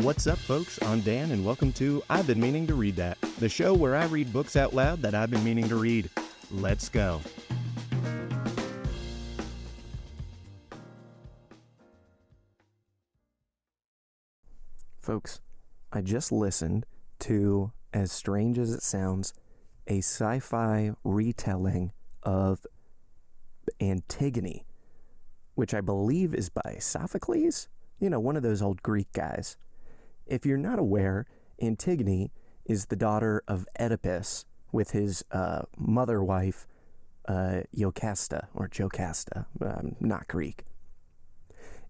What's up, folks? I'm Dan, and welcome to I've Been Meaning to Read That, the show where I read books out loud that I've been meaning to read. Let's go. Folks, I just listened to, as strange as it sounds, a sci-fi retelling of Antigone, which I believe is by Sophocles, one of those old Greek guys. If you're not aware, Antigone is the daughter of Oedipus with his mother wife, Jocasta, not Greek.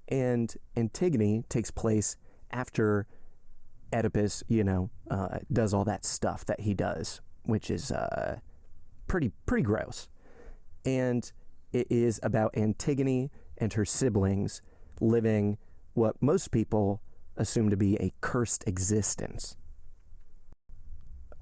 And Antigone takes place after Oedipus, does all that stuff that he does, which is pretty gross. And it is about Antigone and her siblings living what most people assume to be a cursed existence.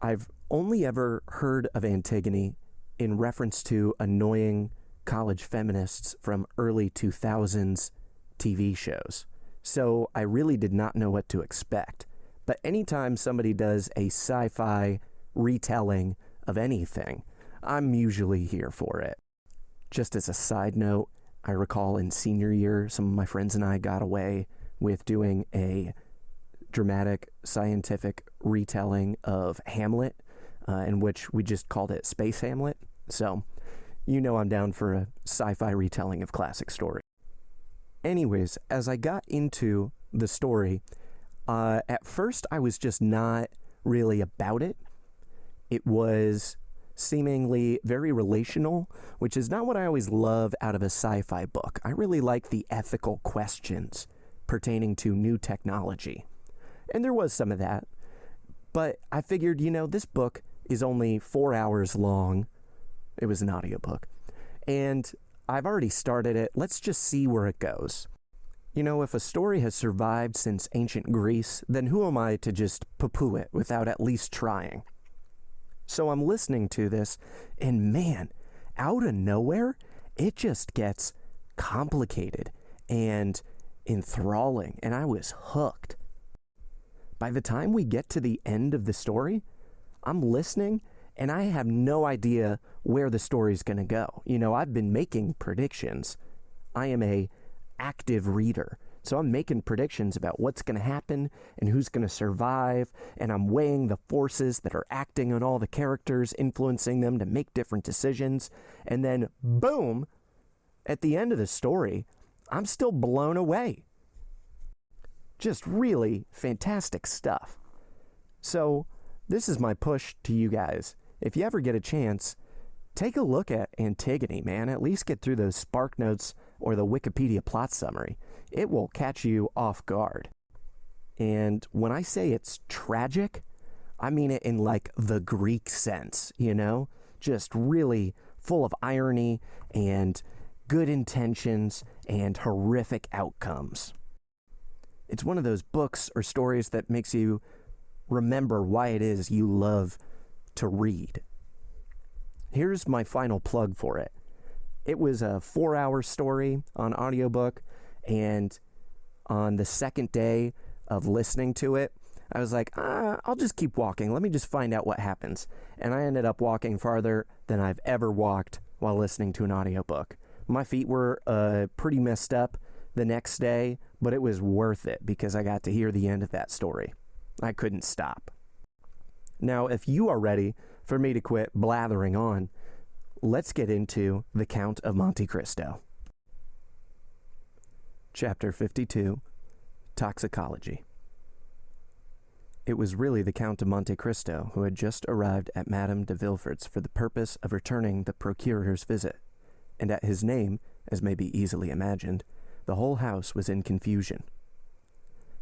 I've only ever heard of Antigone in reference to annoying college feminists from early 2000s TV shows, so I really did not know what to expect. But anytime somebody does a sci-fi retelling of anything, I'm usually here for it. Just as a side note, I recall in senior year, some of my friends and I got away with doing a dramatic scientific retelling of Hamlet, in which we just called it Space Hamlet. So, I'm down for a sci-fi retelling of classic story. Anyways, as I got into the story, at first I was just not really about it. It was seemingly very relational, which is not what I always love out of a sci-fi book. I really like the ethical questions pertaining to new technology. And there was some of that. But I figured, this book is only 4 hours long. It was an audiobook. And I've already started it. Let's just see where it goes. If a story has survived since ancient Greece, then who am I to just poo-poo it without at least trying? So I'm listening to this, and man, out of nowhere, it just gets complicated and enthralling, and I was hooked. By the time we get to the end of the story, I'm listening, and I have no idea where the story's going to go. I've been making predictions. I am a active reader, so I'm making predictions about what's going to happen and who's going to survive, and I'm weighing the forces that are acting on all the characters, influencing them to make different decisions, and then boom, at the end of the story, I'm still blown away. Just really fantastic stuff. So this is my push to you guys. If you ever get a chance, take a look at Antigone, man. At least get through those Spark Notes or the Wikipedia plot summary. It will catch you off guard. And when I say it's tragic, I mean it in like the Greek sense, Just really full of irony and good intentions and horrific outcomes. It's one of those books or stories that makes you remember why it is you love to read. Here's my final plug for it. It was a 4-hour story on audiobook, and on the second day of listening to it, I was like, I'll just keep walking. Let me just find out what happens. And I ended up walking farther than I've ever walked while listening to an audiobook. My feet were pretty messed up the next day, but it was worth it because I got to hear the end of that story. I couldn't stop. Now, if you are ready for me to quit blathering on, let's get into The Count of Monte Cristo. Chapter 52, Toxicology. It was really the Count of Monte Cristo who had just arrived at Madame de Villefort's for the purpose of returning the procuror's visit, and at his name, as may be easily imagined, the whole house was in confusion.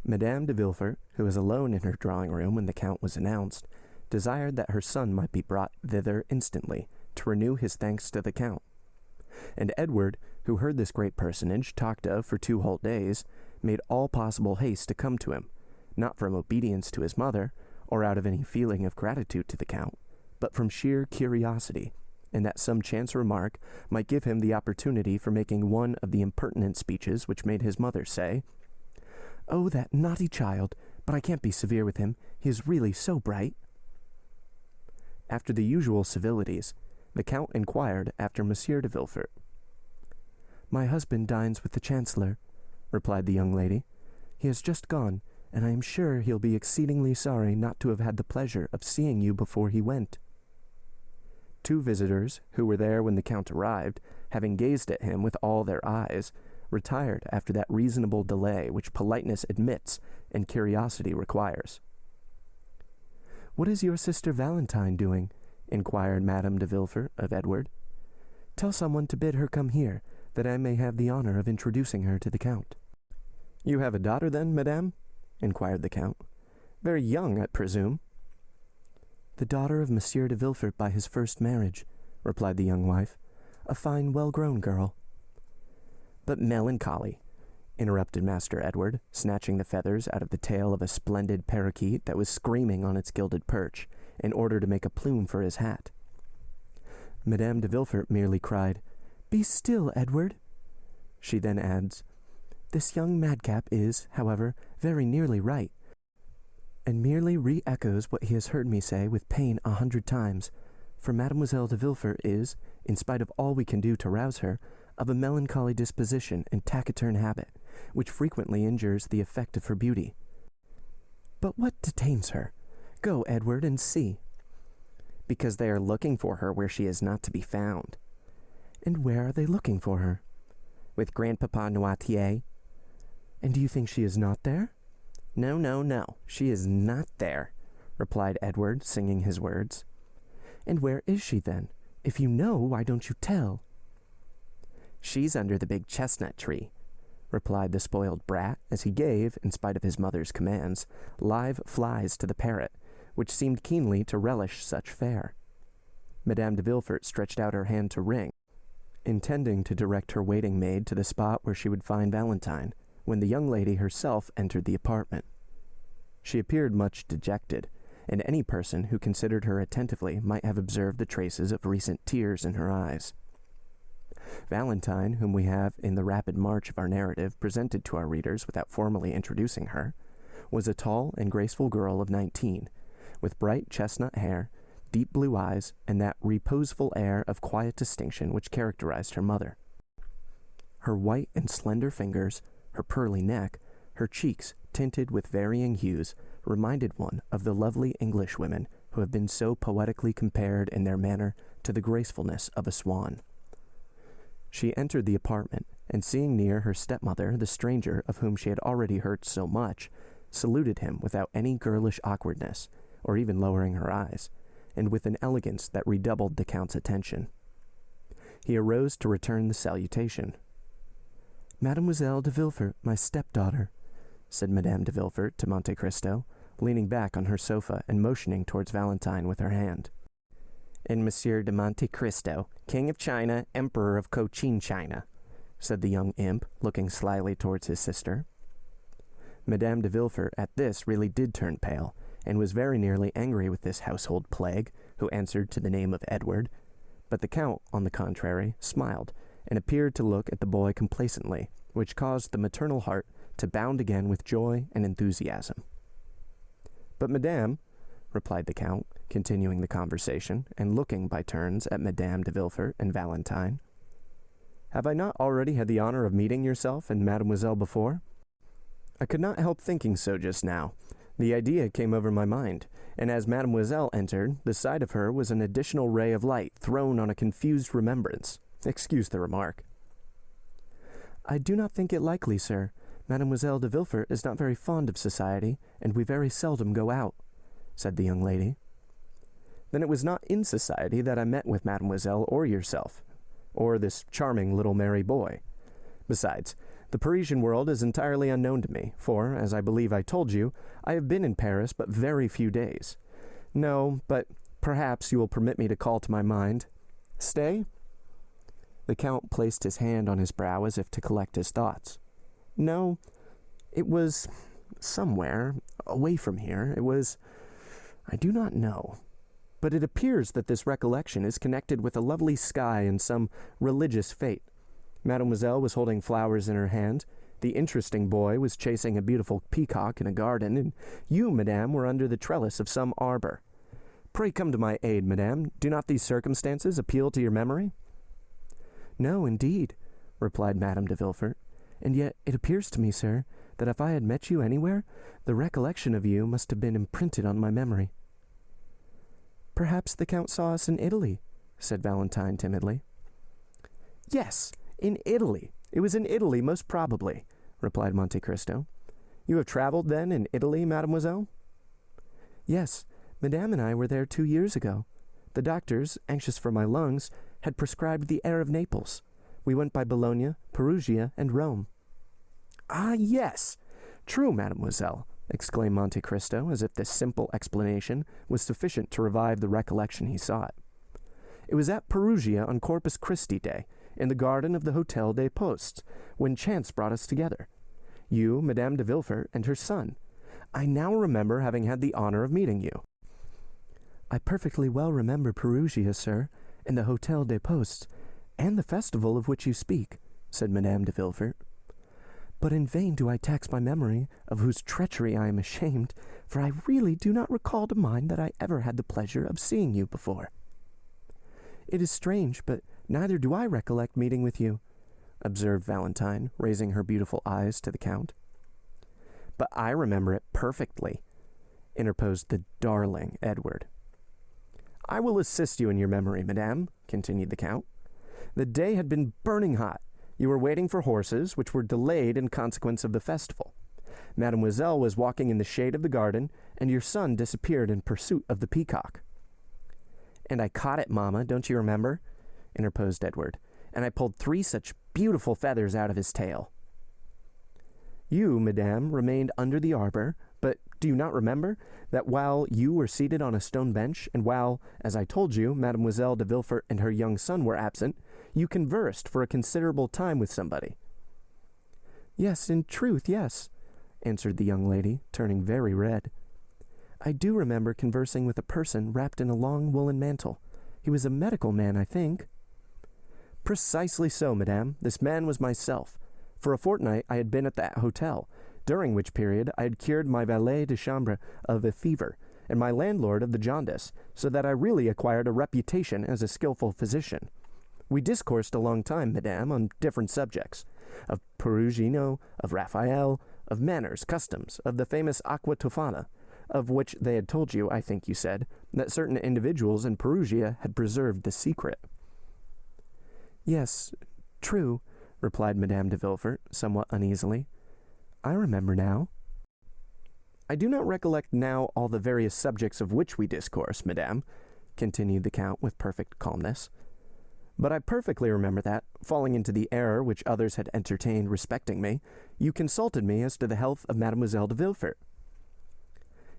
Madame de Villefort, who was alone in her drawing room when the Count was announced, desired that her son might be brought thither instantly to renew his thanks to the Count. And Edward, who heard this great personage talked of for 2 whole days, made all possible haste to come to him, not from obedience to his mother, or out of any feeling of gratitude to the Count, but from sheer curiosity, and that some chance remark might give him the opportunity for making one of the impertinent speeches which made his mother say, "Oh, that naughty child, but I can't be severe with him. He is really so bright." After the usual civilities, the Count inquired after Monsieur de Villefort. "My husband dines with the Chancellor," replied the young lady. "He has just gone, and I am sure he'll be exceedingly sorry not to have had the pleasure of seeing you before he went." Two visitors, who were there when the Count arrived, having gazed at him with all their eyes, retired after that reasonable delay which politeness admits and curiosity requires. "What is your sister Valentine doing?" inquired Madame de Villefort of Edward. "Tell someone to bid her come here, that I may have the honor of introducing her to the Count." "You have a daughter, then, madame?" inquired the Count. "Very young, I presume?" "The daughter of Monsieur de Villefort by his first marriage," replied the young wife. "A fine, well-grown girl." "But melancholy," interrupted Master Edward, snatching the feathers out of the tail of a splendid parakeet that was screaming on its gilded perch, in order to make a plume for his hat. Madame de Villefort merely cried, "Be still, Edward." She then adds, "This young madcap is, however, very nearly right, and merely re-echoes what he has heard me say with pain 100 times, for Mademoiselle de Villefort is, in spite of all we can do to rouse her, of a melancholy disposition and taciturn habit, which frequently injures the effect of her beauty. But what detains her? Go, Edward, and see." "Because they are looking for her where she is not to be found." "And where are they looking for her?" "With Grandpapa Noirtier." "And do you think she is not there?" "No, no, no, she is not there," replied Edward, singing his words. "And where is she, then? If you know, why don't you tell?" "She's under the big chestnut tree," replied the spoiled brat, as he gave, in spite of his mother's commands, live flies to the parrot, which seemed keenly to relish such fare. Madame de Villefort stretched out her hand to ring, intending to direct her waiting maid to the spot where she would find Valentine, when the young lady herself entered the apartment. She appeared much dejected, and any person who considered her attentively might have observed the traces of recent tears in her eyes. Valentine, whom we have in the rapid march of our narrative presented to our readers without formally introducing her, was a tall and graceful girl of 19, with bright chestnut hair, deep blue eyes, and that reposeful air of quiet distinction which characterized her mother. Her white and slender fingers, her pearly neck, her cheeks tinted with varying hues, reminded one of the lovely English women who have been so poetically compared in their manner to the gracefulness of a swan. She entered the apartment, and seeing near her stepmother the stranger of whom she had already heard so much, saluted him without any girlish awkwardness, or even lowering her eyes, and with an elegance that redoubled the Count's attention. He arose to return the salutation. "Mademoiselle de Villefort, my stepdaughter," said Madame de Villefort to Monte Cristo, leaning back on her sofa and motioning towards Valentine with her hand. "And Monsieur de Monte Cristo, King of China, Emperor of Cochin China," said the young imp, looking slyly towards his sister. Madame de Villefort at this really did turn pale, and was very nearly angry with this household plague, who answered to the name of Edward, but the Count, on the contrary, smiled, and appeared to look at the boy complacently, which caused the maternal heart to bound again with joy and enthusiasm. "But, madame," replied the Count, continuing the conversation, and looking by turns at Madame de Villefort and Valentine, "have I not already had the honor of meeting yourself and Mademoiselle before? I could not help thinking so just now. The idea came over my mind, and as Mademoiselle entered, the sight of her was an additional ray of light thrown on a confused remembrance. Excuse the remark." "I do not think it likely, sir. Mademoiselle de Villefort is not very fond of society, and we very seldom go out," said the young lady. "Then it was not in society that I met with Mademoiselle or yourself, or this charming little merry boy. Besides, the Parisian world is entirely unknown to me, for, as I believe I told you, I have been in Paris but very few days. No, but perhaps you will permit me to call to my mind. Stay?" The Count placed his hand on his brow as if to collect his thoughts. "No, it was somewhere away from here. It was, I do not know. But it appears that this recollection is connected with a lovely sky and some religious fate. Mademoiselle was holding flowers in her hand, The interesting boy was chasing a beautiful peacock in a garden, and you, madame, were under the trellis of some arbor. Pray come to my aid, madame. Do not these circumstances appeal to your memory?" "No, indeed," replied Madame de Villefort, "and yet it appears to me, sir, that if I had met you anywhere, the recollection of you must have been imprinted on my memory." "Perhaps the Count saw us in Italy," said Valentine timidly. "Yes, in Italy. It was in Italy, most probably," replied Monte Cristo. "You have traveled, then, in Italy, mademoiselle?" "Yes, Madame and I were there 2 years ago. The doctors, anxious for my lungs, had prescribed the air of Naples. We went by Bologna, Perugia, and Rome." "Ah, yes! True, mademoiselle," exclaimed Monte Cristo, as if this simple explanation was sufficient to revive the recollection he sought. "It was at Perugia on Corpus Christi Day, in the garden of the Hotel des Postes, when chance brought us together. You, Madame de Villefort, and her son. I now remember having had the honor of meeting you." "I perfectly well remember Perugia, sir, and the Hotel des Postes, and the festival of which you speak," said Madame de Villefort. "But in vain do I tax my memory, of whose treachery I am ashamed, for I really do not recall to mind that I ever had the pleasure of seeing you before." "It is strange, but neither do I recollect meeting with you," observed Valentine, raising her beautiful eyes to the Count. "But I remember it perfectly," interposed the darling Edward. "I will assist you in your memory, madame," continued the Count. "The day had been burning hot. You were waiting for horses, which were delayed in consequence of the festival. Mademoiselle was walking in the shade of the garden, and your son disappeared in pursuit of the peacock." "And I caught it, mamma, don't you remember?" interposed Edward. "And I pulled 3 such beautiful feathers out of his tail." "You, madame, remained under the arbor, but do you not remember that while you were seated on a stone bench, and while, as I told you, Mademoiselle de Villefort and her young son were absent, you conversed for a considerable time with somebody?" "Yes, in truth, yes," answered the young lady, turning very red. "I do remember conversing with a person wrapped in a long woolen mantle. He was a medical man, I think." "Precisely so, madame. This man was myself. For a fortnight I had been at that hotel, during which period I had cured my valet de chambre of a fever, and my landlord of the jaundice, so that I really acquired a reputation as a skillful physician. We discoursed a long time, madame, on different subjects, of Perugino, of Raphael, of manners, customs, of the famous Aqua Tofana, of which they had told you, I think you said, that certain individuals in Perugia had preserved the secret." "Yes, true," replied Madame de Villefort, somewhat uneasily. "I remember now." "I do not recollect now all the various subjects of which we discourse, madame," continued the Count with perfect calmness. "But I perfectly remember that, falling into the error which others had entertained respecting me, you consulted me as to the health of Mademoiselle de Villefort."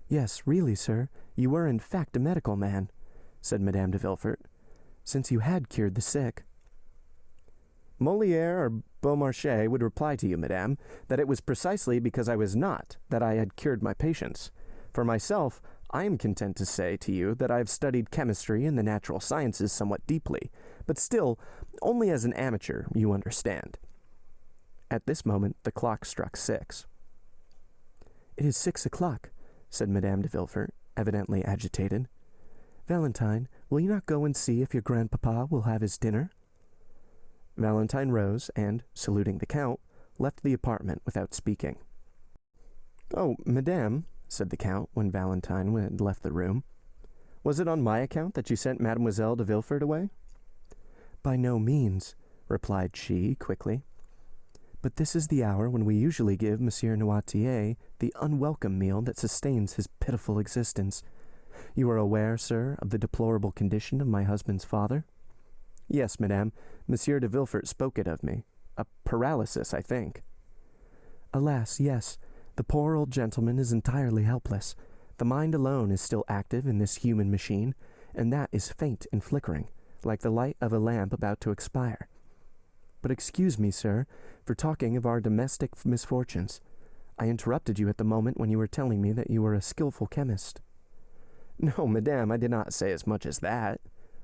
"Yes, really, sir, you were in fact a medical man," said Madame de Villefort, "since you had cured the sick." "Molière or Beaumarchais would reply to you, madame, that it was precisely because I was not that I had cured my patients. For myself, I am content to say to you that I have studied chemistry and the natural sciences somewhat deeply, but still only as an amateur, you understand." At this moment the clock struck 6. "It is 6 o'clock," said Madame de Villefort, evidently agitated. "Valentine, will you not go and see if your grandpapa will have his dinner?" Valentine rose, and, saluting the Count, left the apartment without speaking. "Oh, madame," said the Count, when Valentine had left the room, "was it on my account that you sent Mademoiselle de Villefort away?" "By no means," replied she, quickly. "But this is the hour when we usually give Monsieur Noirtier the unwelcome meal that sustains his pitiful existence. You are aware, sir, of the deplorable condition of my husband's father?" "Yes, madame. Monsieur de Villefort spoke it of me. A paralysis, I think." "Alas, yes. The poor old gentleman is entirely helpless. The mind alone is still active in this human machine, and that is faint and flickering, like the light of a lamp about to expire. But excuse me, sir, for talking of our domestic misfortunes. I interrupted you at the moment when you were telling me that you were a skillful chemist." "No, madame, I did not say as much as that,"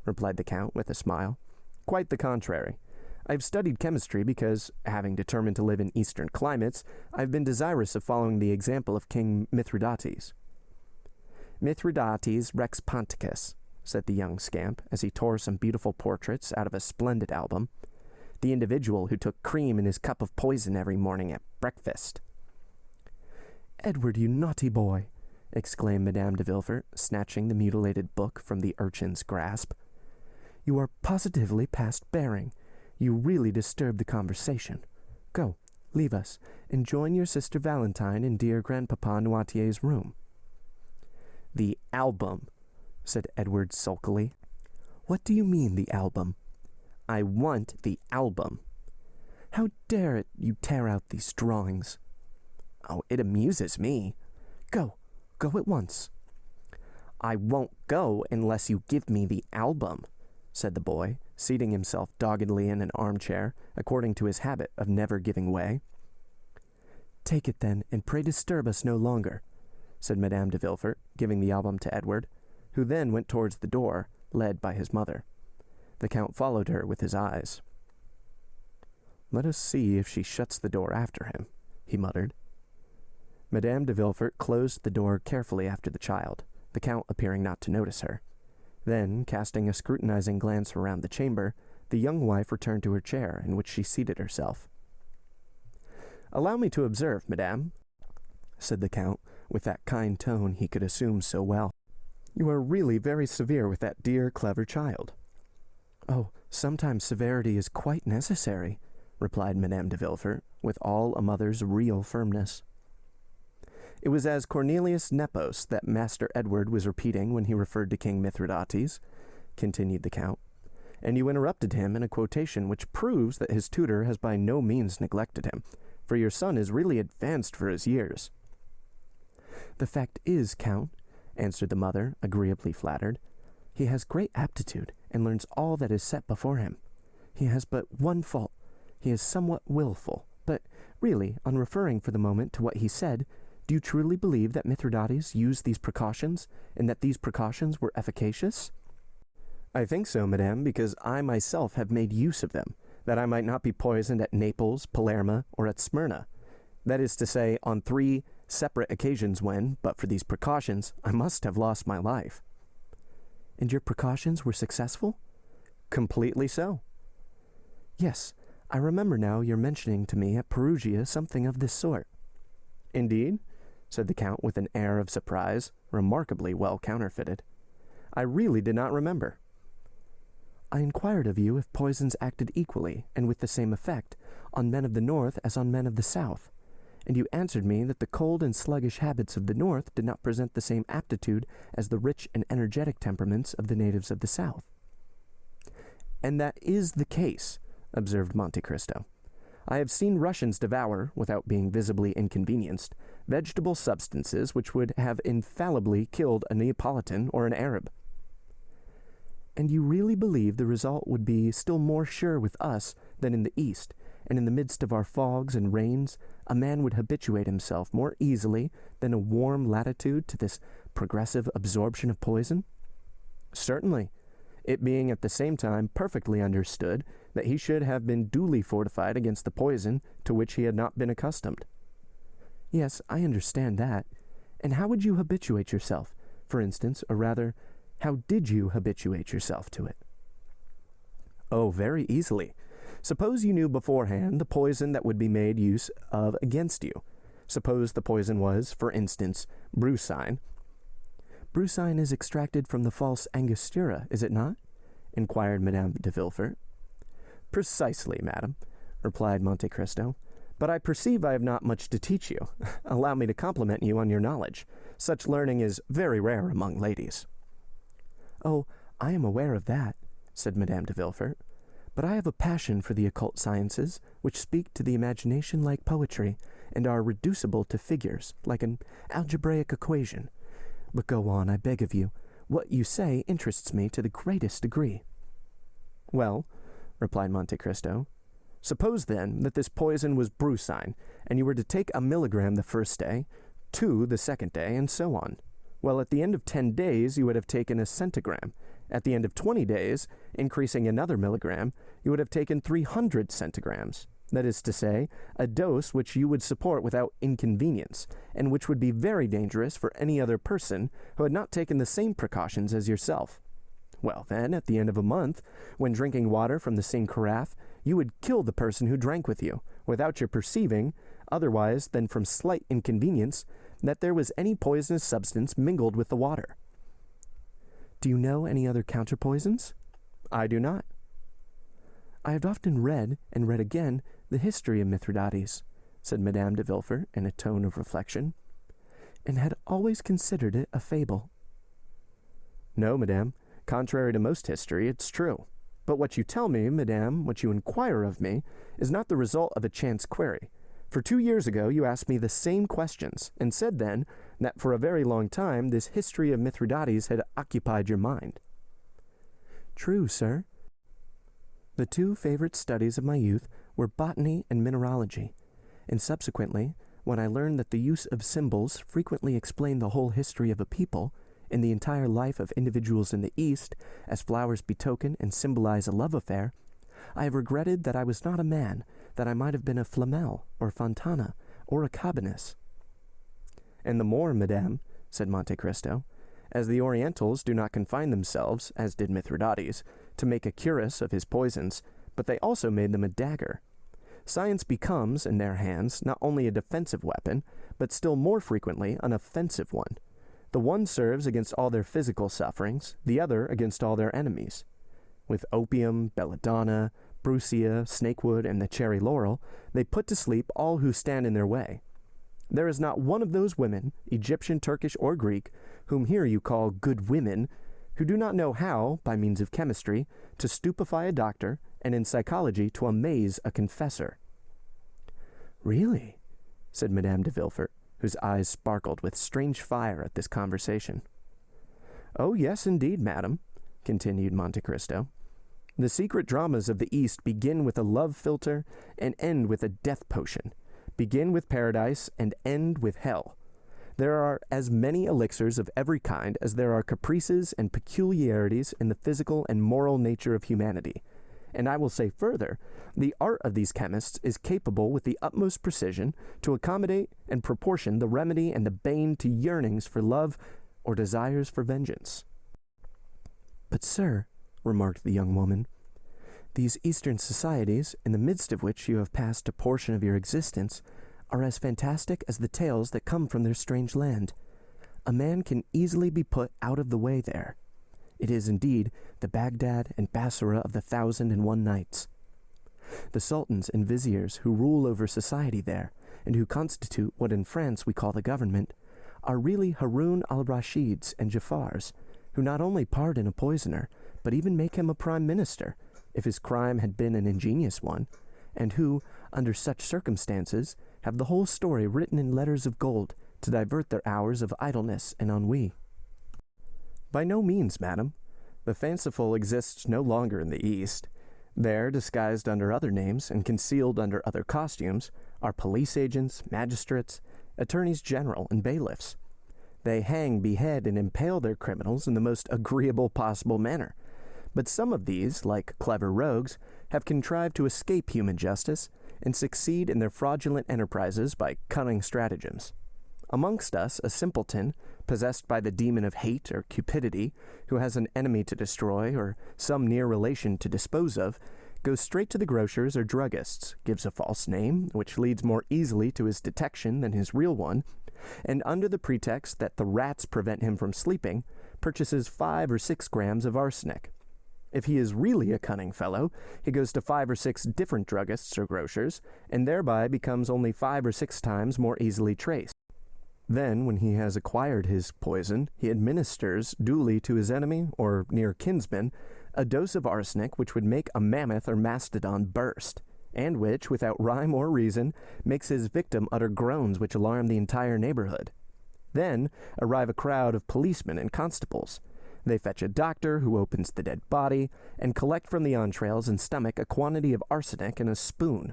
replied the Count with a smile. "Quite the contrary. I've studied chemistry because, having determined to live in eastern climates, I've been desirous of following the example of King Mithridates. Mithridates Rex Ponticus, said the young scamp as he tore some beautiful portraits out of a splendid album. The individual who took cream in his cup of poison every morning at breakfast. "Edward, you naughty boy!" exclaimed Madame de Villefort, snatching the mutilated book from the urchin's grasp. "You are positively past bearing. You really disturb the conversation. Go, leave us, and join your sister Valentine in dear Grandpapa Noirtier's room." "The album," said Edward sulkily. "What do you mean, the album?" "I want the album." "How dare it you tear out these drawings?" "Oh, it amuses me." Go at once." "I won't go unless you give me the album," said the boy, seating himself doggedly in an armchair, according to his habit of never giving way. "Take it then, and pray disturb us no longer," said Madame de Villefort, giving the album to Edward, who then went towards the door, led by his mother. The Count followed her with his eyes. "Let us see if she shuts the door after him," he muttered. Madame de Villefort closed the door carefully after the child, the Count appearing not to notice her. Then, casting a scrutinizing glance around the chamber, the young wife returned to her chair, in which she seated herself. "Allow me to observe, madame," said the Count, with that kind tone he could assume so well. "You are really very severe with that dear, clever child." "Oh, sometimes severity is quite necessary," replied Madame de Villefort, with all a mother's real firmness. It was as Cornelius Nepos that Master Edward was repeating when he referred to King Mithridates, continued the Count, and you interrupted him in a quotation which proves that his tutor has by no means neglected him, for your son is really advanced for his years. "The fact is, Count," answered the mother, agreeably flattered, "he has great aptitude, and learns all that is set before him. He has but one fault. He is somewhat willful. But really, on referring for the moment to what he said, do you truly believe that Mithridates used these precautions, and that these precautions were efficacious?" "I think so, madame, because I myself have made use of them, that I might not be poisoned at Naples, Palermo, or at Smyrna. That is to say, on 3 separate occasions when, but for these precautions, I must have lost my life." "And your precautions were successful?" "Completely so." "Yes, I remember now your mentioning to me at Perugia something of this sort." "Indeed?" said the Count with an air of surprise, remarkably well counterfeited. "I really did not remember." "I inquired of you if poisons acted equally, and with the same effect, on men of the north as on men of the south, and you answered me that the cold and sluggish habits of the north did not present the same aptitude as the rich and energetic temperaments of the natives of the south." "And that is the case," observed Monte Cristo. "I have seen Russians devour, without being visibly inconvenienced, vegetable substances which would have infallibly killed a Neapolitan or an Arab." "And you really believe the result would be still more sure with us than in the East, and in the midst of our fogs and rains, a man would habituate himself more easily than a warm latitude to this progressive absorption of poison?" "Certainly, it being at the same time perfectly understood that he should have been duly fortified against the poison to which he had not been accustomed." "Yes, I understand that. And how would you habituate yourself, for instance, or rather, how did you habituate yourself to it?" "Oh, very easily. Suppose you knew beforehand the poison that would be made use of against you. Suppose the poison was, for instance, brucine." "Brucine is extracted from the false angostura, is it not?" inquired Madame de Villefort. "Precisely, madam," replied Monte Cristo. "But I perceive I have not much to teach you. Allow me to compliment you on your knowledge. Such learning is very rare among ladies." "Oh, I am aware of that," said Madame de Villefort. "But I have a passion for the occult sciences, which speak to the imagination like poetry, and are reducible to figures, like an algebraic equation. But go on, I beg of you. What you say interests me to the greatest degree." "Well," replied Monte Cristo, "suppose then that this poison was brucine, and you were to take a milligram the first day, 2 the second day, and so on. Well, at the end of 10 days you would have taken a centigram, At the end of 20 days, increasing another milligram, you would have taken 300 centigrams. That is to say, a dose which you would support without inconvenience, and which would be very dangerous for any other person who had not taken the same precautions as yourself. Well then, at the end of a month, when drinking water from the same carafe, you would kill the person who drank with you, without your perceiving, otherwise than from slight inconvenience, that there was any poisonous substance mingled with the water. Do you know any other counterpoisons? I do not. I have often read, and read again, the history of Mithridates, said Madame de Villefort in a tone of reflection, and had always considered it a fable. No, madame, contrary to most history, it's true. But what you tell me, madame, what you inquire of me, is not the result of a chance query. For 2 years ago you asked me the same questions, and said then that for a very long time this history of Mithridates had occupied your mind. True, sir. The 2 favorite studies of my youth were botany and mineralogy, and subsequently, when I learned that the use of symbols frequently explained the whole history of a people, and the entire life of individuals in the East, as flowers betoken and symbolize a love affair, I have regretted that I was not a man, that I might have been a Flamel, or Fontana, or a Cabanis. And the more, madame, said Monte Cristo, as the Orientals do not confine themselves, as did Mithridates, to make a cuirass of his poisons, but they also made them a dagger. Science becomes, in their hands, not only a defensive weapon, but still more frequently an offensive one. The one serves against all their physical sufferings, the other against all their enemies. With opium, belladonna, brucea, snakewood, and the cherry laurel, they put to sleep all who stand in their way. There is not one of those women, Egyptian, Turkish, or Greek, whom here you call good women, who do not know how, by means of chemistry, to stupefy a doctor, and in psychology to amaze a confessor. Really? Said Madame de Villefort, whose eyes sparkled with strange fire at this conversation. Oh, yes, indeed, madam, continued Monte Cristo. The secret dramas of the East begin with a love philtre and end with a death potion, begin with paradise and end with hell. There are as many elixirs of every kind as there are caprices and peculiarities in the physical and moral nature of humanity. And I will say further, the art of these chemists is capable with the utmost precision to accommodate and proportion the remedy and the bane to yearnings for love or desires for vengeance. But, sir, remarked the young woman, these Eastern societies, in the midst of which you have passed a portion of your existence, are as fantastic as the tales that come from their strange land. A man can easily be put out of the way there. It is indeed the Baghdad and Basra of the 1,001 Nights. The sultans and viziers who rule over society there, and who constitute what in France we call the government, are really Harun al-Rashids and Jafars, who not only pardon a poisoner, but even make him a prime minister, if his crime had been an ingenious one, and who, under such circumstances, have the whole story written in letters of gold to divert their hours of idleness and ennui. By no means, madam. The fanciful exists no longer in the East. There, disguised under other names and concealed under other costumes, are police agents, magistrates, attorneys general, and bailiffs. They hang, behead, and impale their criminals in the most agreeable possible manner. But some of these, like clever rogues, have contrived to escape human justice and succeed in their fraudulent enterprises by cunning stratagems. Amongst us, a simpleton, possessed by the demon of hate or cupidity, who has an enemy to destroy or some near relation to dispose of, goes straight to the grocers or druggists, gives a false name, which leads more easily to his detection than his real one, and under the pretext that the rats prevent him from sleeping, purchases 5 or 6 grams of arsenic. If he is really a cunning fellow, he goes to 5 or 6 different druggists or grocers, and thereby becomes only 5 or 6 times more easily traced. Then, when he has acquired his poison, he administers duly to his enemy, or near kinsman, a dose of arsenic which would make a mammoth or mastodon burst, and which, without rhyme or reason, makes his victim utter groans which alarm the entire neighborhood. Then arrive a crowd of policemen and constables. They fetch a doctor who opens the dead body, and collect from the entrails and stomach a quantity of arsenic in a spoon.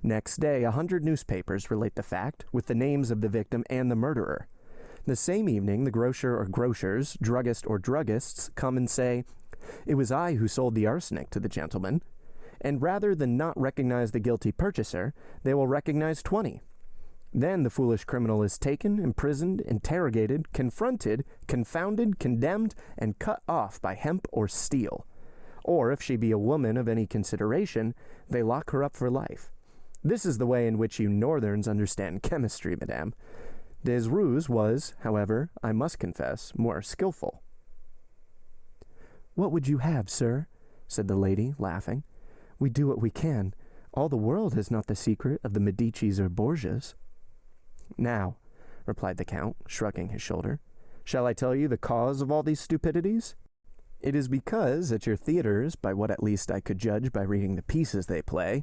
Next day, 100 newspapers relate the fact, with the names of the victim and the murderer. The same evening, the grocer or grocers, druggist or druggists come and say, "It was I who sold the arsenic to the gentleman," and rather than not recognize the guilty purchaser, they will recognize 20. Then the foolish criminal is taken, imprisoned, interrogated, confronted, confounded, condemned, and cut off by hemp or steel. Or, if she be a woman of any consideration, they lock her up for life. This is the way in which you northerns understand chemistry, madame. Desrues was, however, I must confess, more skillful. "What would you have, sir?" said the lady, laughing. "We do what we can. All the world has not the secret of the Medicis or Borgias." "Now," replied the Count, shrugging his shoulder, "shall I tell you the cause of all these stupidities? It is because at your theaters, by what at least I could judge by reading the pieces they play,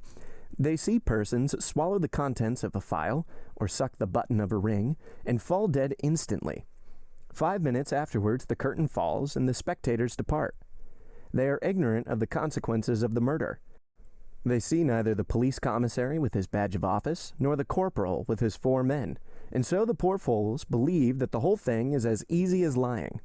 they see persons swallow the contents of a phial, or suck the button of a ring, and fall dead instantly. 5 minutes afterwards the curtain falls, and the spectators depart. They are ignorant of the consequences of the murder. They see neither the police commissary with his badge of office, nor the corporal with his 4 men, and so the poor fools believe that the whole thing is as easy as lying.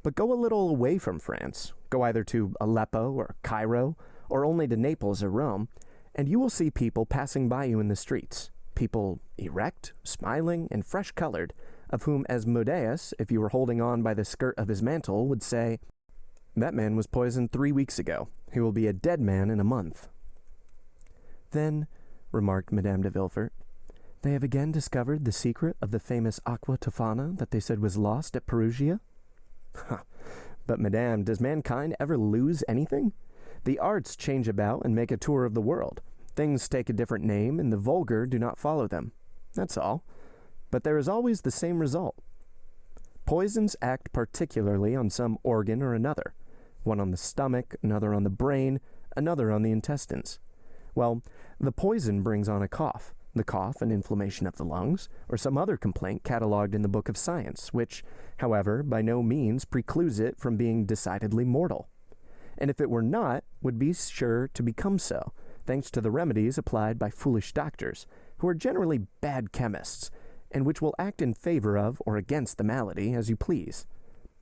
But go a little away from France, go either to Aleppo or Cairo, or only to Naples or Rome, and you will see people passing by you in the streets, people erect, smiling, and fresh-colored, of whom Asmodeus, if you were holding on by the skirt of his mantle, would say, 'That man was poisoned 3 weeks ago. He will be a dead man in a month.'" "Then," remarked Madame de Villefort, "they have again discovered the secret of the famous aqua tofana that they said was lost at Perugia?" "But, madame, does mankind ever lose anything? The arts change about and make a tour of the world. Things take a different name, and the vulgar do not follow them. That's all. But there is always the same result. Poisons act particularly on some organ or another, one on the stomach, another on the brain, another on the intestines. Well, the poison brings on a cough, the cough an inflammation of the lungs, or some other complaint catalogued in the book of science, which, however, by no means precludes it from being decidedly mortal. And if it were not, would be sure to become so, thanks to the remedies applied by foolish doctors, who are generally bad chemists, and which will act in favor of or against the malady as you please.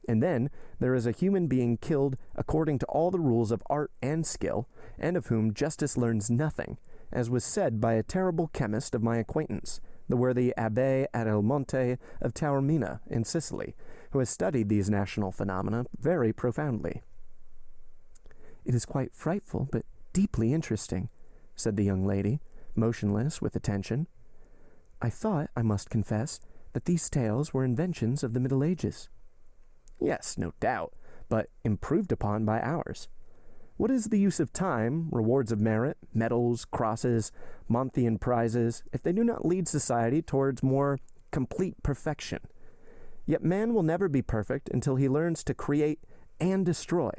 And then there is a human being killed according to all the rules of art and skill, and of whom justice learns nothing, as was said by a terrible chemist of my acquaintance, the worthy Abbé Monte of Taormina in Sicily, who has studied these national phenomena very profoundly." "It is quite frightful, but deeply interesting," said the young lady, motionless with attention. "I thought, I must confess, that these tales were inventions of the Middle Ages." "Yes, no doubt, but improved upon by ours. What is the use of time, rewards of merit, medals, crosses, Montean prizes, if they do not lead society towards more complete perfection? Yet man will never be perfect until he learns to create and destroy.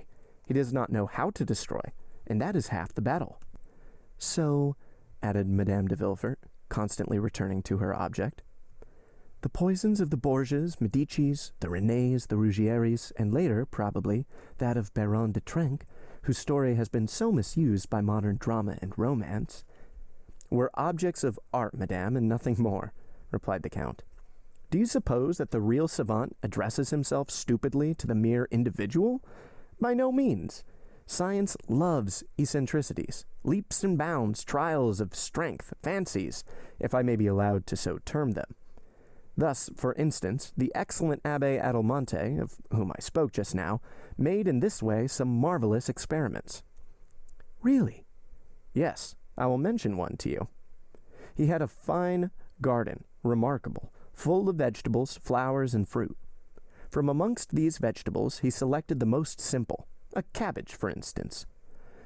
He does not know how to destroy, and that is half the battle." "So," added Madame de Villefort, constantly returning to her object, "the poisons of the Borgias, Medicis, the Renés, the Ruggieris, and later, probably, that of Baron de Trenck, whose story has been so misused by modern drama and romance—" "Were objects of art, madame, and nothing more," replied the Count. "Do you suppose that the real savant addresses himself stupidly to the mere individual? By no means. Science loves eccentricities, leaps and bounds, trials of strength, fancies, if I may be allowed to so term them. Thus, for instance, the excellent Abbé Adelmonte, of whom I spoke just now, made in this way some marvelous experiments." "Really?" "Yes, I will mention one to you. He had a fine garden, remarkable, full of vegetables, flowers, and fruit. From amongst these vegetables he selected the most simple, a cabbage, for instance.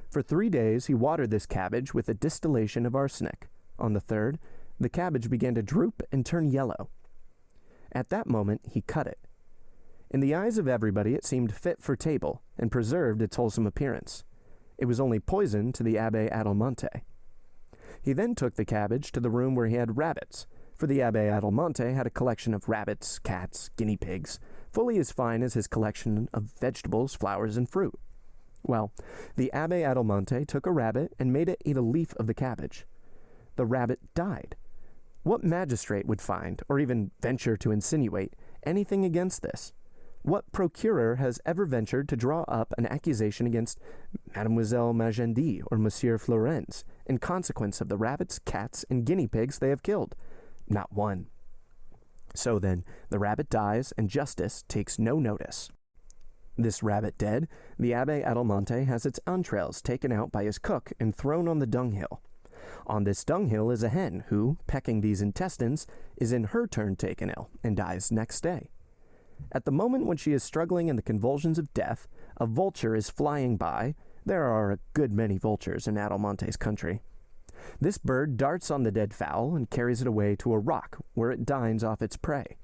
For 3 days he watered this cabbage with a distillation of arsenic. On the 3rd, the cabbage began to droop and turn yellow. At that moment he cut it. In the eyes of everybody it seemed fit for table, and preserved its wholesome appearance. It was only poison to the Abbé Adelmonte. He then took the cabbage to the room where he had rabbits, for the Abbé Adelmonte had a collection of rabbits, cats, guinea pigs, fully as fine as his collection of vegetables, flowers, and fruit. Well, the Abbé Adelmonte took a rabbit and made it eat a leaf of the cabbage. The rabbit died. What magistrate would find, or even venture to insinuate, anything against this? What procurer has ever ventured to draw up an accusation against Mademoiselle Magendie or Monsieur Florenz in consequence of the rabbits, cats, and guinea pigs they have killed? Not one. So then, the rabbit dies, and justice takes no notice. This rabbit dead, the Abbé Adelmonte has its entrails taken out by his cook and thrown on the dunghill. On this dunghill is a hen who, pecking these intestines, is in her turn taken ill and dies next day. At the moment when she is struggling in the convulsions of death, a vulture is flying by. There are a good many vultures in Adelmonte's country. This bird darts on the dead fowl and carries it away to a rock where it dines off its prey.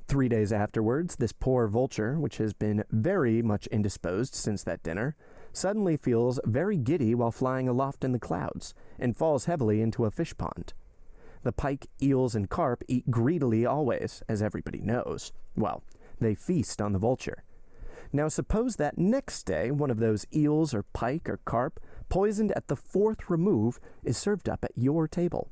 3 days afterwards, this poor vulture, which has been very much indisposed since that dinner, suddenly feels very giddy while flying aloft in the clouds, and falls heavily into a fish pond. The pike, eels, and carp eat greedily always, as everybody knows. Well, they feast on the vulture. Now suppose that next day one of those eels or pike or carp, poisoned at the 4th remove, is served up at your table.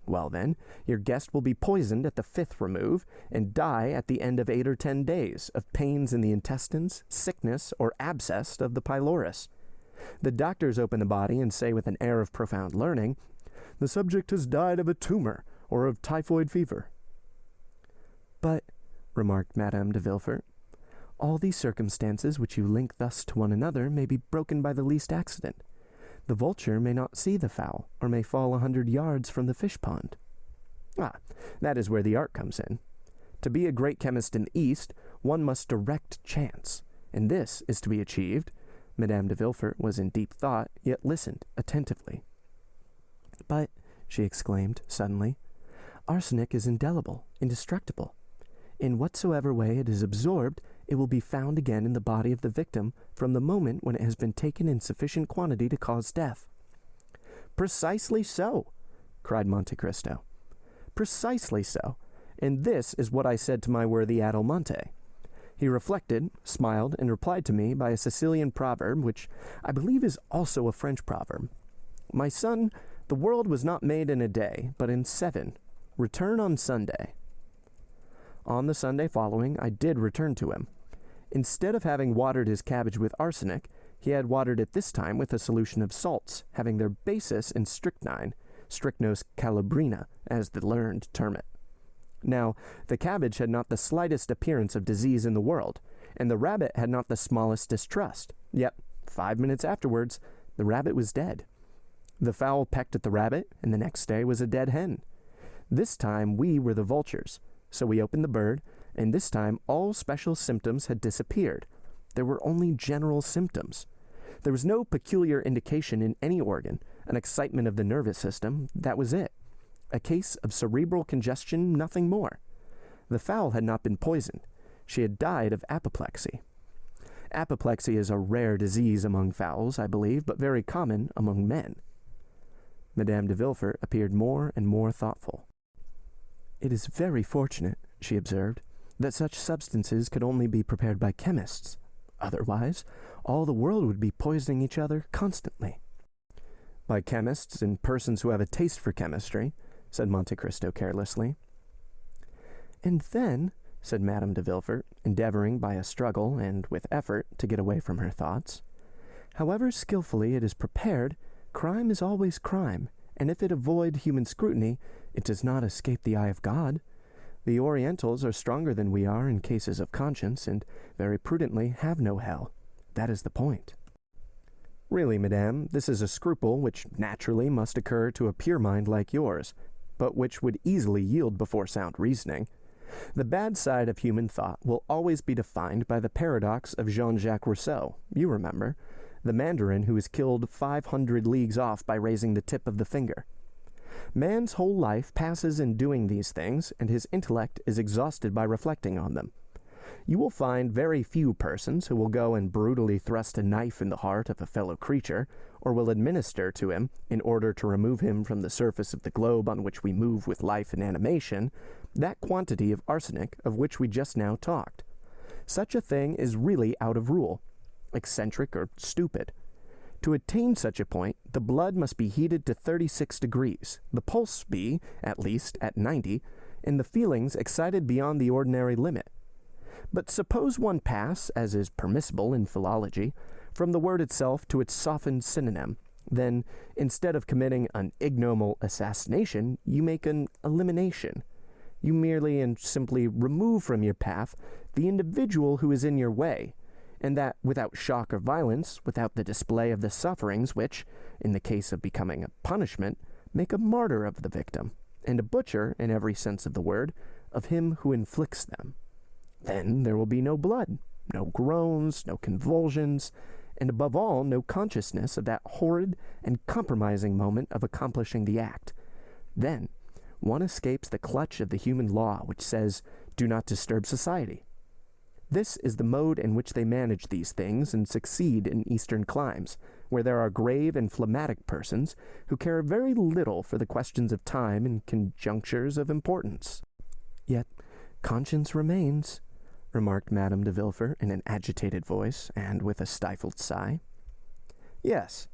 Well then, your guest will be poisoned at the 5th remove and die at the end of 8 or 10 days of pains in the intestines, sickness, or abscess of the pylorus. The doctors open the body and say with an air of profound learning, "The subject has died of a tumor or of typhoid fever." "But," remarked Madame de Villefort, "all these circumstances which you link thus to one another may be broken by the least accident. The vulture may not see the fowl, or may fall 100 yards from the fish pond." "Ah, that is where the art comes in. To be a great chemist in the East, one must direct chance, and this is to be achieved." Madame de Villefort was in deep thought, yet listened attentively. "But," she exclaimed suddenly, "arsenic is indelible, indestructible. In whatsoever way it is absorbed, it will be found again in the body of the victim from the moment when it has been taken in sufficient quantity to cause death." "Precisely so," cried Monte Cristo. "Precisely so. And this is what I said to my worthy Adelmonte. He reflected, smiled, and replied to me by a Sicilian proverb, which I believe is also a French proverb. 'My son, the world was not made in a day, but in 7. Return on Sunday.' On the Sunday following, I did return to him. Instead of having watered his cabbage with arsenic, he had watered it this time with a solution of salts, having their basis in strychnine, strychnos calabrina, as the learned term it. Now, the cabbage had not the slightest appearance of disease in the world, and the rabbit had not the smallest distrust. Yet, 5 minutes afterwards, the rabbit was dead. The fowl pecked at the rabbit, and the next day was a dead hen. This time we were the vultures. So we opened the bird, and this time all special symptoms had disappeared. There were only general symptoms. There was no peculiar indication in any organ, an excitement of the nervous system, that was it. A case of cerebral congestion, nothing more. The fowl had not been poisoned. She had died of apoplexy. Apoplexy is a rare disease among fowls, I believe, but very common among men." Madame de Villefort appeared more and more thoughtful. "It is very fortunate," she observed, "that such substances could only be prepared by chemists. Otherwise, all the world would be poisoning each other constantly." "By chemists and persons who have a taste for chemistry," said Monte Cristo carelessly. "And then," said Madame de Villefort, endeavoring by a struggle and with effort to get away from her thoughts, "however skillfully it is prepared, crime is always crime, and if it avoid human scrutiny, it does not escape the eye of God. The Orientals are stronger than we are in cases of conscience, and very prudently have no hell. That is the point." "Really, madame, this is a scruple which naturally must occur to a pure mind like yours, but which would easily yield before sound reasoning. The bad side of human thought will always be defined by the paradox of Jean-Jacques Rousseau, you remember, the mandarin who is killed 500 leagues off by raising the tip of the finger. Man's whole life passes in doing these things, and his intellect is exhausted by reflecting on them. You will find very few persons who will go and brutally thrust a knife in the heart of a fellow creature, or will administer to him, in order to remove him from the surface of the globe on which we move with life and animation, that quantity of arsenic of which we just now talked. Such a thing is really out of rule, eccentric or stupid. To attain such a point, the blood must be heated to 36 degrees, the pulse be, at least, at 90, and the feelings excited beyond the ordinary limit. But suppose one pass, as is permissible in philology, from the word itself to its softened synonym. Then, instead of committing an ignoble assassination, you make an elimination. You merely and simply remove from your path the individual who is in your way, and that without shock or violence, without the display of the sufferings which, in the case of becoming a punishment, make a martyr of the victim, and a butcher, in every sense of the word, of him who inflicts them. Then there will be no blood, no groans, no convulsions, and above all, no consciousness of that horrid and compromising moment of accomplishing the act. Then one escapes the clutch of the human law which says, "Do not disturb society." This is the mode in which they manage these things and succeed in Eastern climes, where there are grave and phlegmatic persons who care very little for the questions of time and conjunctures of importance. Yet conscience remains, remarked Madame de Villefort in an agitated voice and with a stifled sigh. Yes,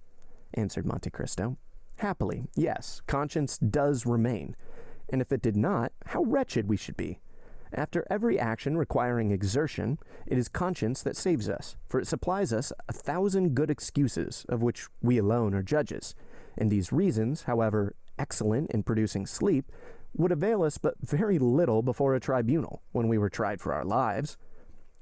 answered Monte Cristo. Happily, yes, conscience does remain, and if it did not, how wretched we should be. After every action requiring exertion, it is conscience that saves us, for it supplies us 1,000 good excuses, of which we alone are judges, and these reasons, however excellent in producing sleep, would avail us but very little before a tribunal, when we were tried for our lives.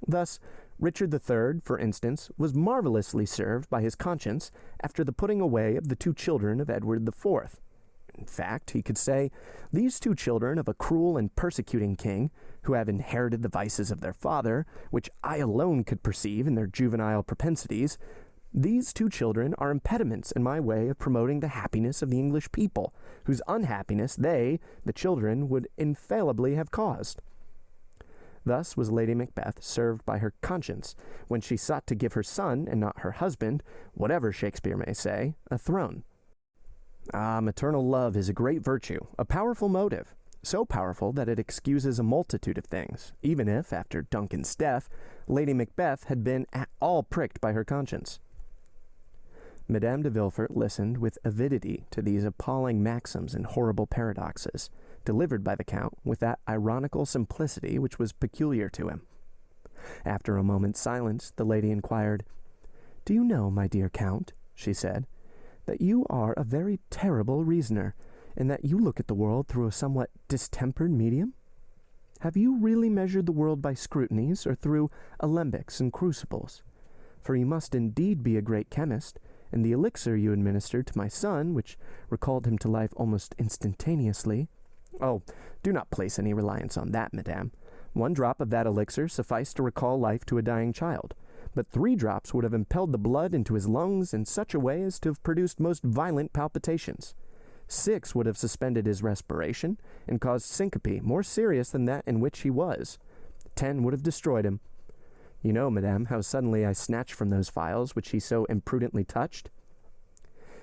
Thus, Richard III, for instance, was marvelously served by his conscience after the putting away of the 2 children of Edward IV. In fact, he could say, "These 2 children of a cruel and persecuting king, who have inherited the vices of their father, which I alone could perceive in their juvenile propensities, these 2 children are impediments in my way of promoting the happiness of the English people, whose unhappiness they, the children, would infallibly have caused." Thus was Lady Macbeth served by her conscience when she sought to give her son, and not her husband, whatever Shakespeare may say, a throne. Ah, maternal love is a great virtue, a powerful motive, so powerful that it excuses a multitude of things, even if, after Duncan's death, Lady Macbeth had been at all pricked by her conscience. Madame de Villefort listened with avidity to these appalling maxims and horrible paradoxes, delivered by the Count with that ironical simplicity which was peculiar to him. After a moment's silence, the lady inquired, "Do you know, my dear Count," she said, "that you are a very terrible reasoner, and that you look at the world through a somewhat distempered medium? Have you really measured the world by scrutinies, or through alembics and crucibles? For you must indeed be a great chemist, and the elixir you administered to my son, which recalled him to life almost instantaneously—" "Oh, do not place any reliance on that, madame. 1 drop of that elixir sufficed to recall life to a dying child, but 3 drops would have impelled the blood into his lungs in such a way as to have produced most violent palpitations. 6 would have suspended his respiration, and caused syncope more serious than that in which he was. 10 would have destroyed him. You know, madame, how suddenly I snatched from those phials which he so imprudently touched."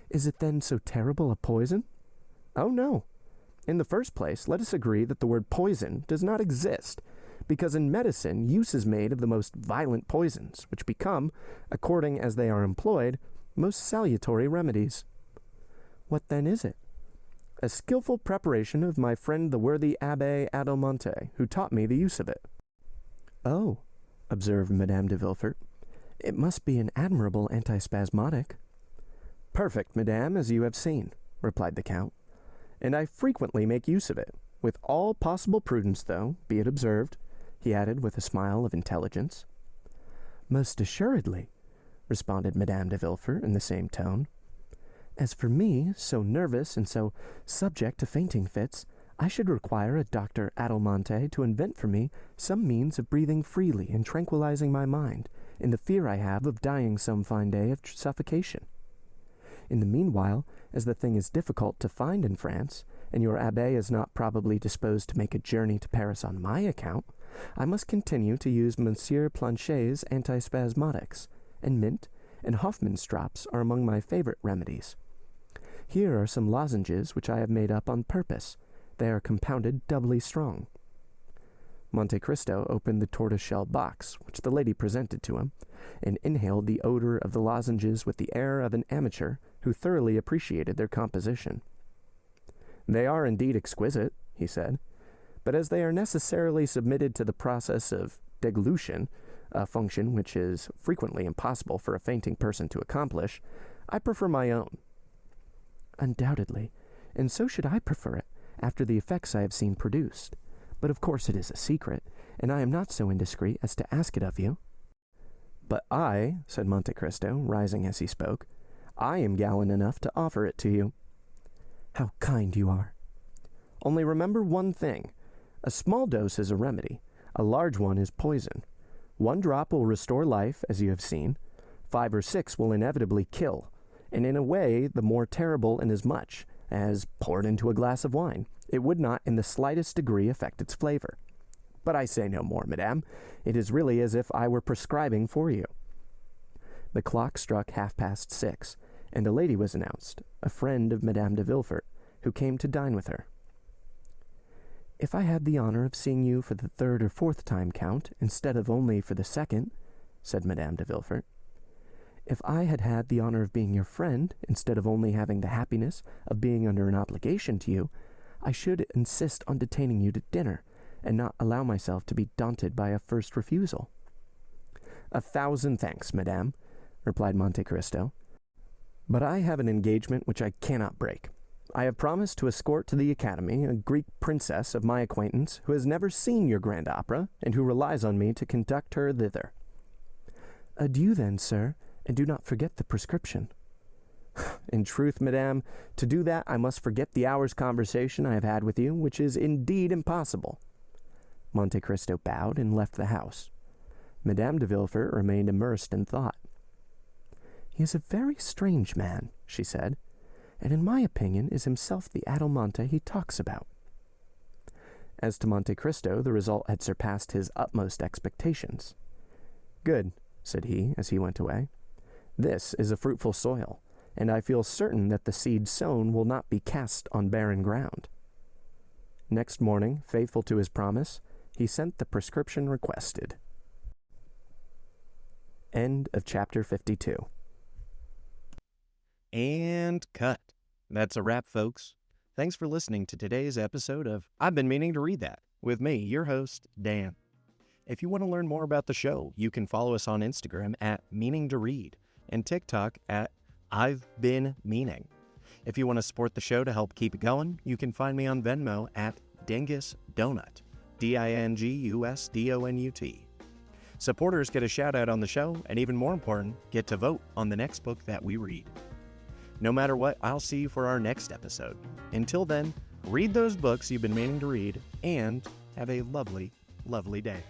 "Is it then so terrible a poison?" "Oh, no. In the first place, let us agree that the word poison does not exist, because in medicine use is made of the most violent poisons, which become, according as they are employed, most salutary remedies." "What then is it?" "A skillful preparation of my friend the worthy Abbé Monte, who taught me the use of it." "Oh," observed Madame de Villefort, "it must be an admirable antispasmodic." "Perfect, madame, as you have seen," replied the Count, "and I frequently make use of it, with all possible prudence, though, be it observed," he added with a smile of intelligence. "Most assuredly," responded Madame de Villefort in the same tone. "As for me, so nervous and so subject to fainting fits, I should require a Dr. Adelmonte to invent for me some means of breathing freely and tranquilizing my mind, in the fear I have of dying some fine day of suffocation. In the meanwhile, as the thing is difficult to find in France, and your abbé is not probably disposed to make a journey to Paris on my account, I must continue to use Monsieur Planchet's antispasmodics, and mint and Hoffman's drops are among my favorite remedies. Here are some lozenges which I have made up on purpose. They are compounded doubly strong." Monte Cristo opened the tortoise-shell box, which the lady presented to him, and inhaled the odor of the lozenges with the air of an amateur who thoroughly appreciated their composition. "They are indeed exquisite," he said, but as they are necessarily submitted to the process of deglution, a function which is frequently impossible for a fainting person to accomplish, I prefer my own. Undoubtedly, and so should I prefer it, after the effects I have seen produced. But of course it is a secret, and I am not so indiscreet as to ask it of you. But I, said Monte Cristo, rising as he spoke, I am gallant enough to offer it to you. How kind you are. Only remember one thing. A small dose is a remedy. A large one is poison. 1 drop will restore life, as you have seen. 5 or 6 will inevitably kill, and in a way the more terrible inasmuch as, poured into a glass of wine, it would not in the slightest degree affect its flavor. But I say no more, madame. It is really as if I were prescribing for you. The clock struck 6:30, and a lady was announced, a friend of Madame de Villefort, who came to dine with her. If I had the honor of seeing you for the 3rd or 4th time, Count, instead of only for the 2nd, said Madame de Villefort, if I had had the honor of being your friend, instead of only having the happiness of being under an obligation to you, I should insist on detaining you to dinner, and not allow myself to be daunted by a first refusal. 1,000 thanks, madame, replied Monte Cristo, but I have an engagement which I cannot break. I have promised to escort to the Academy a Greek princess of my acquaintance who has never seen your grand opera, and who relies on me to conduct her thither. Adieu, then, sir, and do not forget the prescription. In truth, madame, to do that I must forget the hour's conversation I have had with you, which is indeed impossible. Monte Cristo bowed and left the house. Madame de Villefort remained immersed in thought. He is a very strange man, she said, and in my opinion is himself the Adelmonte he talks about. As to Monte Cristo, the result had surpassed his utmost expectations. Good, said he as he went away. This is a fruitful soil, and I feel certain that the seed sown will not be cast on barren ground. Next morning, faithful to his promise, he sent the prescription requested. End of chapter 52. And cut. That's a wrap, folks. Thanks for listening to today's episode of I've Been Meaning to Read That, with me, your host, Dan. If you want to learn more about the show, you can follow us on Instagram at Meaning to Read and TikTok at I've Been Meaning. If you want to support the show to help keep it going, you can find me on Venmo at Dingus Donut, DINGUSDONUT. Supporters get a shout out on the show, and even more important, get to vote on the next book that we read. No matter what, I'll see you for our next episode. Until then, read those books you've been meaning to read, and have a lovely, lovely day.